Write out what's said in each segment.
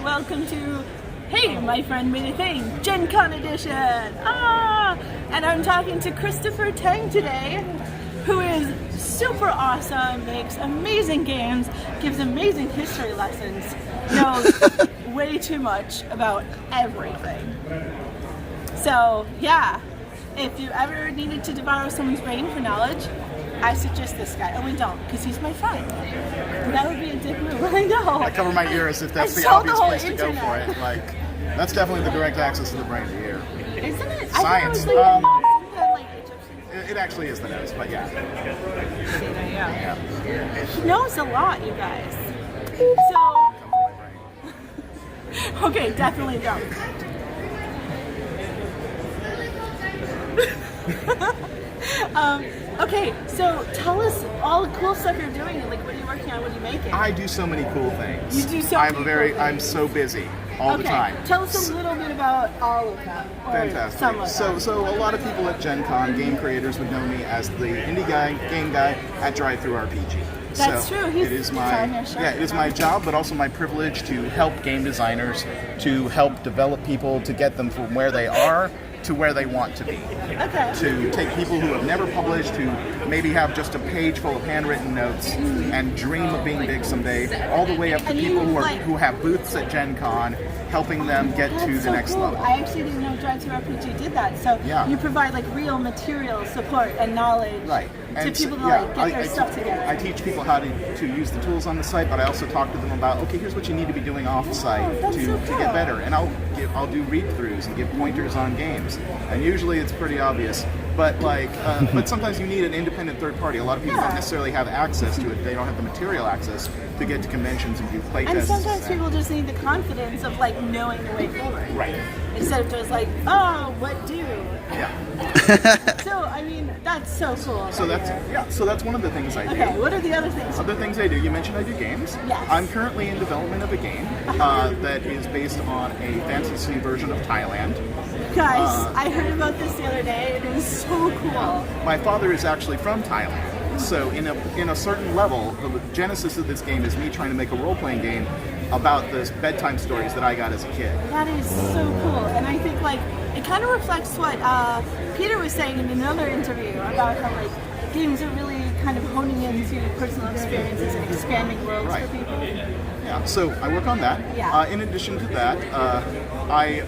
welcome to, hey, my friend made a thing, GenCon edition! And I'm talking to Christopher Tang today, who is super awesome, makes amazing games, gives amazing history lessons, knows way too much about everything. So, yeah, if you ever needed to devour someone's brain for knowledge, I suggest this guy. Oh, we don't, because he's my friend. That would be a dick move, I know. I cover my ears if that's the obvious place to go for it. Like, that's definitely the direct access to the brain of the ear. Isn't it? Science. I thought it was like It actually is the nose, but yeah. Yeah. He knows a lot, you guys. So, okay, definitely don't. Okay, so tell us all the cool stuff you're doing. Like, what are you working on? What are you making? I do so many cool things. You do so many cool things. I'm so busy all the time. Tell us a little bit about all of them. Fantastic. Some of them. So a lot of people at Gen Con, game creators, would know me as the indie guy, game guy at Drive-Thru RPG. That's so true. He's it is my job, but also my privilege to help game designers, to help develop people, to get them from where they are to where they want to be. Okay. To take people who have never published, who maybe have just a page full of handwritten notes and dream of being big someday, all the way up to people who have booths at Gen Con, helping them get to the next level. I actually didn't know Drive-Thru RPG did that. So you provide like real material support and knowledge to people to like get their stuff together. I teach people how to use the tools on the site, but I also talk to them about, okay, here's what you need to be doing off the site to get better. And I'll do read-throughs and give pointers on games. And usually it's pretty obvious. But but sometimes you need an independent third party. A lot of people don't necessarily have access to it. They don't have the material access to get to conventions and do playtests. And sometimes people just need the confidence of like knowing the way forward. Right. Instead of just like, oh, what do? Yeah. So I mean, that's so cool. So that's one of the things I do. Okay, what are the other things? Other things I do. You mentioned I do games. Yes. I'm currently in development of a game that is based on a fantasy version of Thailand. Guys, I heard about this the other day. It is so cool. My father is actually from Thailand, so in a certain level, the genesis of this game is me trying to make a role-playing game about the bedtime stories that I got as a kid. That is so cool, and I think like it kind of reflects what Peter was saying in another interview about how like games are really kind of honing into personal experiences and expanding worlds for people. Yeah, so I work on that. Yeah. In addition to that, I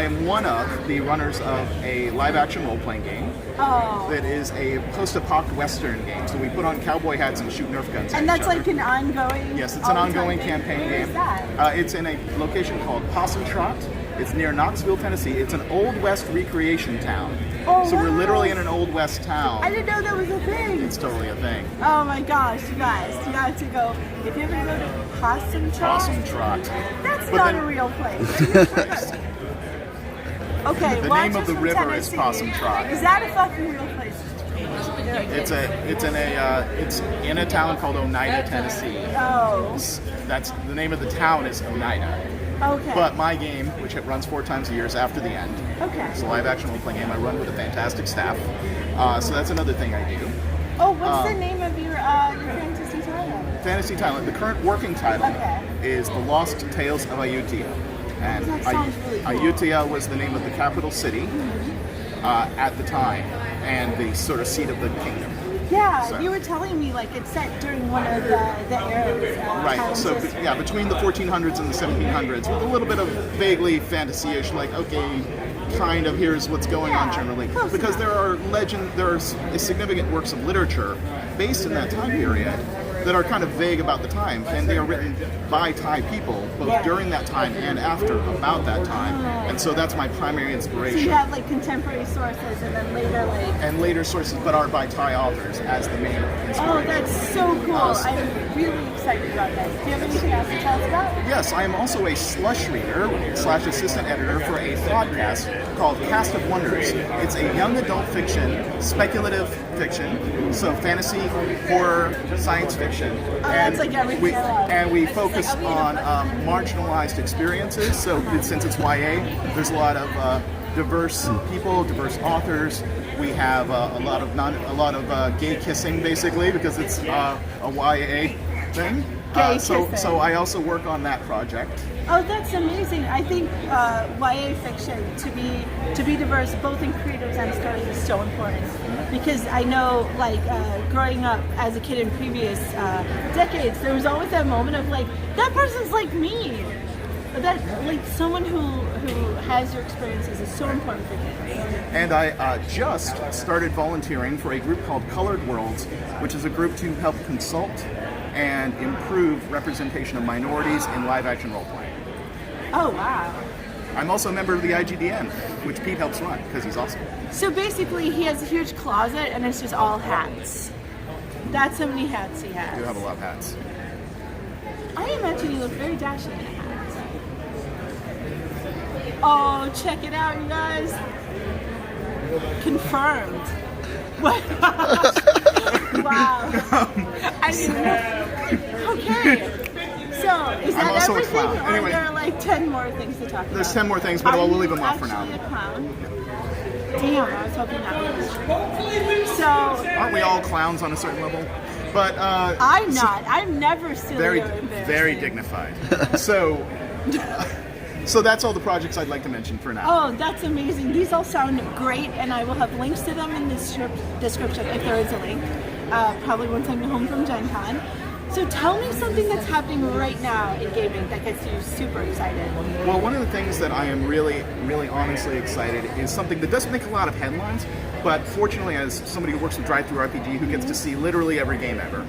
am one of the runners of a live-action role-playing game. Oh. That is a post-apoc Western game. So we put on cowboy hats and shoot Nerf guns at And that's each other. like an ongoing. Yes, it's an ongoing campaign Where game. is that? It's in a location called Possum Trot. It's near Knoxville, Tennessee. It's an Old West recreation town. Oh, so we're wow. literally in an Old West town. I didn't know that was a thing. It's totally a thing. Oh my gosh, you guys, you have to go. If you ever go to Possum Trot. Possum Trot. That's not a real place. Okay, the watch name of us the from river Tennessee. is Possum Trot. Is that a fucking real place? It's in a town called Oneida, Tennessee. Oh. That's the name of the town is Oneida. Okay. But my game, which it runs 4 times a year, is after the end. Okay. It's a live-action role-playing game I run with a fantastic staff. So that's another thing I do. Oh, what's the name of your Fantasy Thailand? Fantasy Thailand. The current working title is The Lost Tales of Ayutthaya. And that sounds really cool. Ayutthaya was the name of the capital city at the time, and the sort of seat of the kingdom. Yeah, you were telling me like it's set during one of the eras. Right. So between the 1400s and the 1700s, with a little bit of vaguely fantasy-ish, like kind of here's what's going on generally, because there are significant works of literature based in that time period that are kind of vague about the time, and they are written by Thai people, both during that time and after, about that time. And so that's my primary inspiration. So you have like contemporary sources and then later later sources, but are by Thai authors as the main inspiration. Oh, that's so cool. I'm really excited about that. Do you have anything else to tell us about? Yes, I am also a slush reader / assistant editor for a podcast called Cast of Wonders. It's a young adult fiction, speculative fiction, so fantasy, horror, science fiction. That's like everything I love. And we focus on marginalized experiences. So since it's YA, there's a lot of diverse people, diverse authors. We have a lot of gay kissing, basically, because it's a YA thing. Gay so kissing. so I also work on that project. Oh, that's amazing. I think YA fiction, to be diverse both in creatives and stories, is so important. Because I know, like, growing up as a kid in previous decades, there was always that moment of, like, that person's like me. That, like, someone who has your experiences is so important for kids. And I just started volunteering for a group called Colored Worlds, which is a group to help consult and improve representation of minorities in live-action role-playing. Oh, wow. I'm also a member of the IGDN, which Pete helps run because he's awesome. So basically, he has a huge closet, and it's just all hats. That's how many hats he has. I do have a lot of hats. I imagine you look very dashing in a hat. Oh, check it out, you guys. Confirmed. Wow. I mean, okay. So, is I'm that also a everything, clown. or Anyway. are there like 10 more things to talk about? There's 10 more things, but we'll leave them off for now. Are you actually a clown? Damn, I was hoping that was. So, Aren't we all clowns on a certain level? But I'm not. I'm never silly very, or embarrassing. very dignified. So that's all the projects I'd like to mention for now. Oh, that's amazing. These all sound great, and I will have links to them in the description if there is a link. Probably once I'm home from Gen Con. So tell me something that's happening right now in gaming that gets you super excited. Well, one of the things that I am really, really honestly excited is something that doesn't make a lot of headlines, but fortunately, as somebody who works with Drive-Thru RPG who gets to see literally every game ever,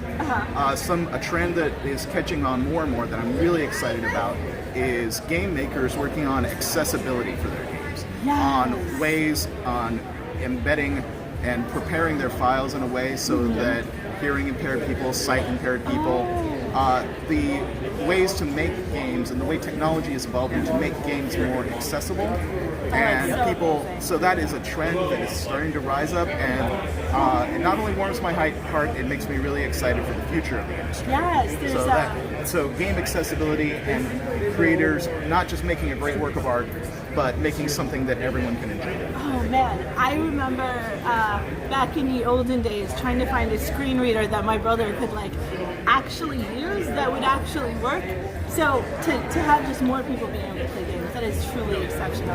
a trend that is catching on more and more that I'm really excited about is game makers working on accessibility for their games, on ways on embedding and preparing their files in a way so that hearing impaired people, sight impaired people, the ways to make games and the way technology is evolving to make games more accessible. And people, so that is a trend that is starting to rise up, and it not only warms my heart, it makes me really excited for the future of the industry. Yes, there's So game accessibility and creators not just making a great work of art, but making something that everyone can enjoy. Oh man, I remember back in the olden days trying to find a screen reader that my brother could like actually use that would actually work. So to have just more people being able to play games, that is truly exceptional.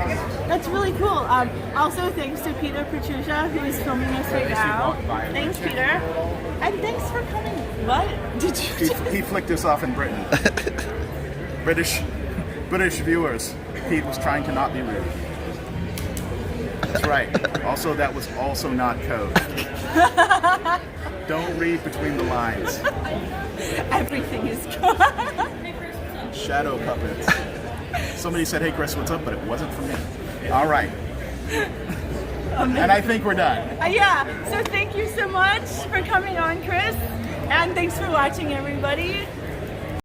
That's really cool. Also thanks to Peter Petruccia who is filming us right now. Thanks Peter. And thanks for coming. What? Did you He flicked us off in Britain. British viewers. Pete was trying to not be rude. That's right. Also, that was also not code. Don't read between the lines. Everything is good. Shadow puppets. Somebody said, "Hey Chris, what's up?" But it wasn't for me. All right. And I think we're done. Yeah, so thank you so much for coming on, Chris. And thanks for watching, everybody.